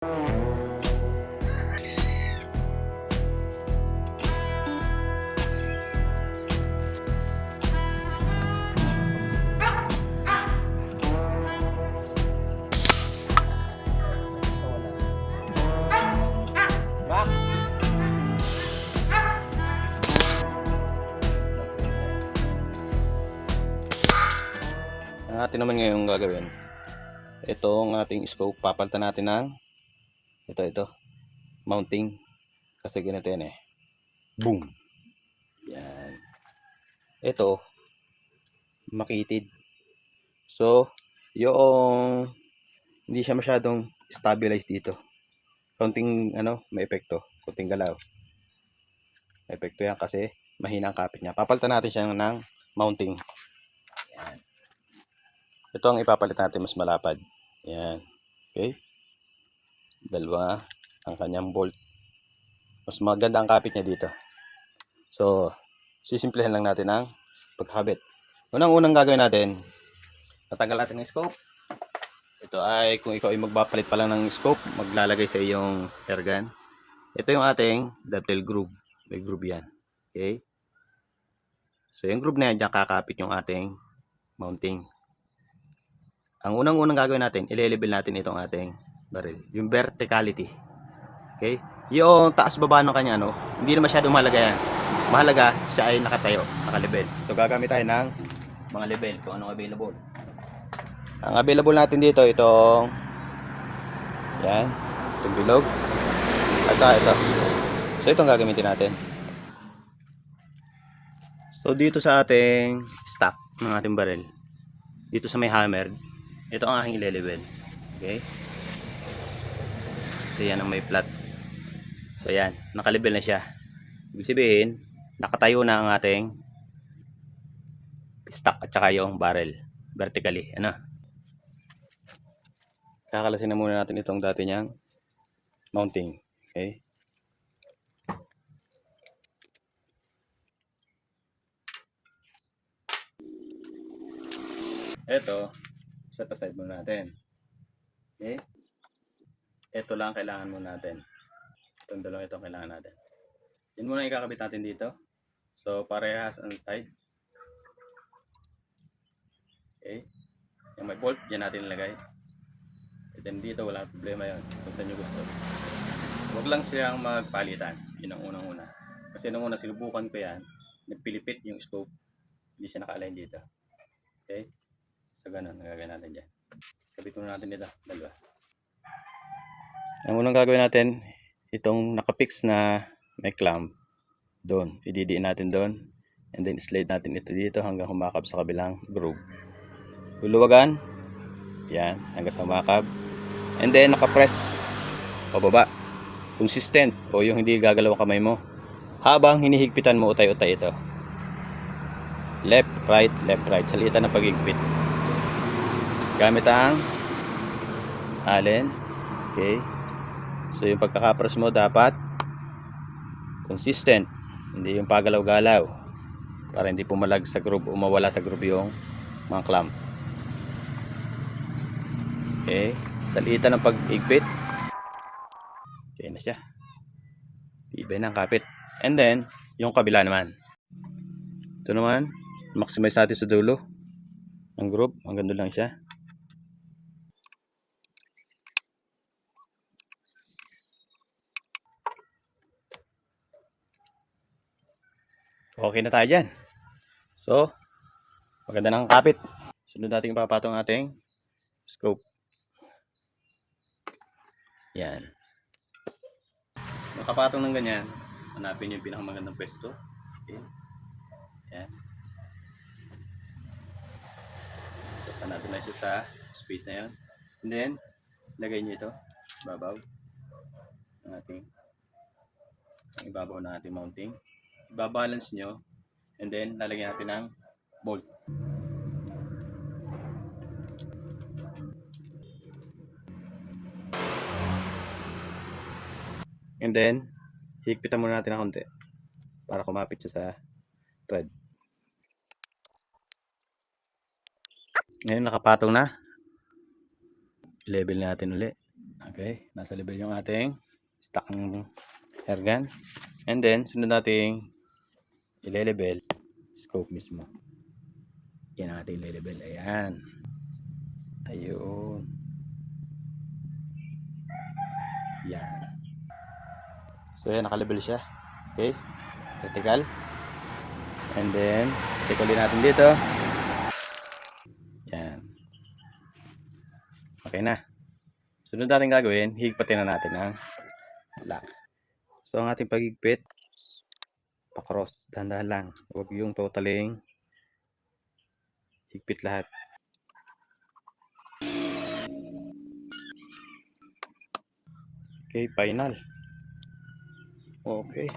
Ang atin naman ngayon gagawin, itong ating scope, papalitan natin ng ito mounting, kasi ganito yan boom, yan, ito makitid, so yung hindi siya masyadong stabilize dito, konting may epekto, konting galaw, epekto yan kasi mahina ang kapit niya. Papalitan natin siya ng mounting. Yan. Ito ang ipapalit natin, mas malapad. Yan. Okay. Dalawa ang kanyang bolt. Mas maganda ang kapit niya dito. So, sisimplihan lang natin ang pagkakabit. Unang-unang gagawin natin, tatanggal natin ng scope. Ito ay, kung ikaw ay magpapalit pa lang ng scope, maglalagay sa iyong air gun. Ito yung ating dovetail groove. May groove yan. Okay. So, yung groove na yan, dyan kakapit yung ating mounting. Ang unang-unang gagawin natin, i-level natin itong ating barrel. Yung verticality. Okay? Yung taas-baba ng kanya, hindi na masyadong mahalaga yan. Mahalaga, siya ay nakatayo, nakalibel. So, gagamit tayo ng mga level kung anong available. Ang available natin dito, itong yan, itong bilog. At ito. So, itong gagamitin natin. So, dito sa ating stock ng ating barrel, dito sa may hammer, ito ang aking ile-level. Okay? So yan ang may flat. So yan, nakalibel na siya. Ibig sabihin, nakatayo na ang ating stock at saka yung barrel vertically. Kakalasin na muna natin itong dati niyang mounting. Okay? Ito, set aside muna natin. Okay? Ito lang kailangan muna natin. Itong dalawang ito kailangan natin. Yun muna ikakabit natin dito. So, parehas ang side. Okay? Yung may bolt, yan natin ilagay. And then dito, wala problema yun. Kung saan nyo gusto. Huwag lang siyang magpalitan. Yun ang unang-una. Kasi nung una, sinubukan ko yan. Nagpilipit yung scope. Hindi siya naka-align dito. Okay? So, ganun. Nagagawin natin dyan. Kabit muna natin dito. Dalawa. Ang unang gagawin natin, itong nakapix na may clamp, doon. Ididiin natin doon. And then, slide natin ito dito hanggang humakab sa kabilang groove. Luluwagan. Yan. Hanggang sa humakab. And then, nakapress pababa. Consistent. O yung hindi gagalaw ang kamay mo. Habang hinihigpitan mo utay-utay ito. Left, right, left, right. Salitan ng pag-higpit. Gamit ang Allen. Okay. So yung pagkakapress mo dapat consistent. Hindi yung pagalaw-galaw. Para hindi pumalag sa groove o mawala sa groove yung mga clamp. Okay. Salitan ng pag-higpit. Okay na siya. Ibay ng kapit. And then, yung kabila naman. Ito naman, maximize natin sa dulo. Ang groove, hanggang doon lang siya. Okay na tayo dyan. So, maganda ng kapit. Sunod natin ipapatong ating scope. Yan. Makapatong ng ganyan, hanapin yung pinakamagandang pwesto. Okay. Yan. Tapos hanapin na siya sa space na yan. And then, lagay nyo ito. Babaw. Ang ibabaw ng ating mounting. Ibabalance nyo. And then, lalagyan natin ng bolt. And then, higpitan muna natin ng konti para kumapit siya sa thread. Ngayon nakapatong na. I-level natin ulit. Okay, nasa level yung ating stock ng airgun. And then, sunod nating ile-level scope mismo. Yan ang ating ile-level. Ayan. Ayun. Yan. So, yan, naka-level siya. Okay, vertical. And then, check ulit natin dito. Yan. Okay na. Sunod natin gagawin, higpatin na natin ang lock. So, ang ating paghigpit, pa-cross, dahan-dahan lang. Huwag yung totaling higpit lahat. Okay, final. Okay.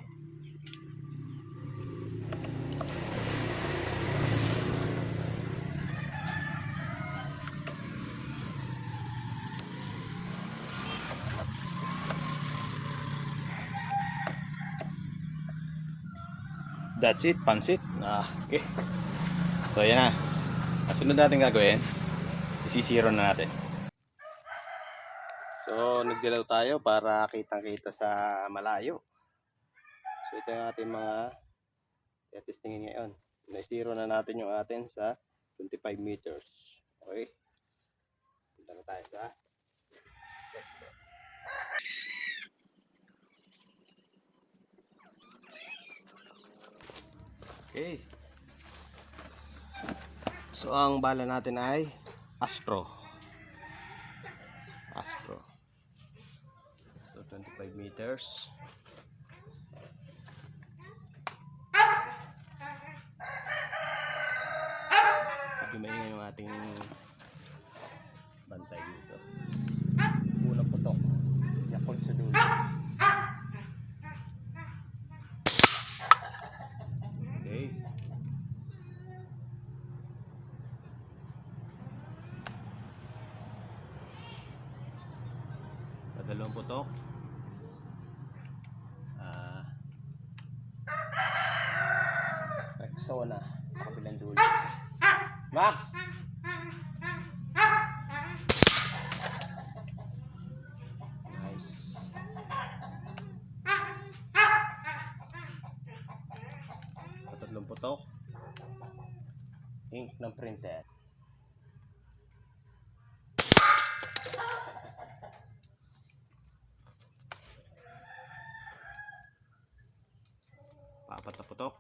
That's it, pansit. Okay. So, yan na. Ang sunod natin gagawin, isisiro na natin. So, nagdilaw tayo para kitang-kita sa malayo. So, ito yung ating mga testingin ngayon. Naisiro na natin yung atin sa 25 meters. Okay. Punta na tayo sa test. Okay. So, ang bala natin ay Astro. So, 25 meters. Medyo maingay yung ating bantay dito. Unang putok. Yakol sa dulo. Okay. Dalawang putok. Rexona sa kabilang dulo. Max! Nice. Tatlong putok. Ink ng printer. Apat na putok.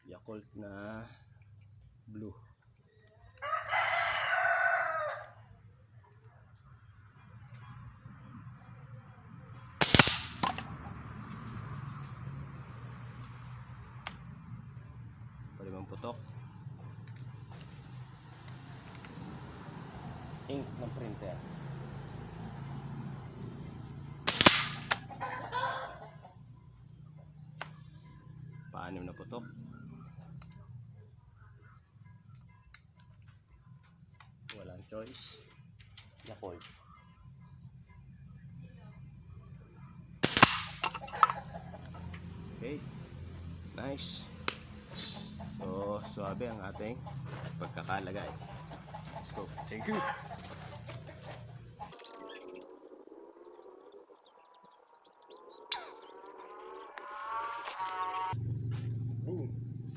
Yakult na blue. Palimang putok. Ink ng printer. Paanim na putok. Walang choice. Yakult. Okay. Nice. So, swabe ang ating pagkakalagay. Let's go. Thank you.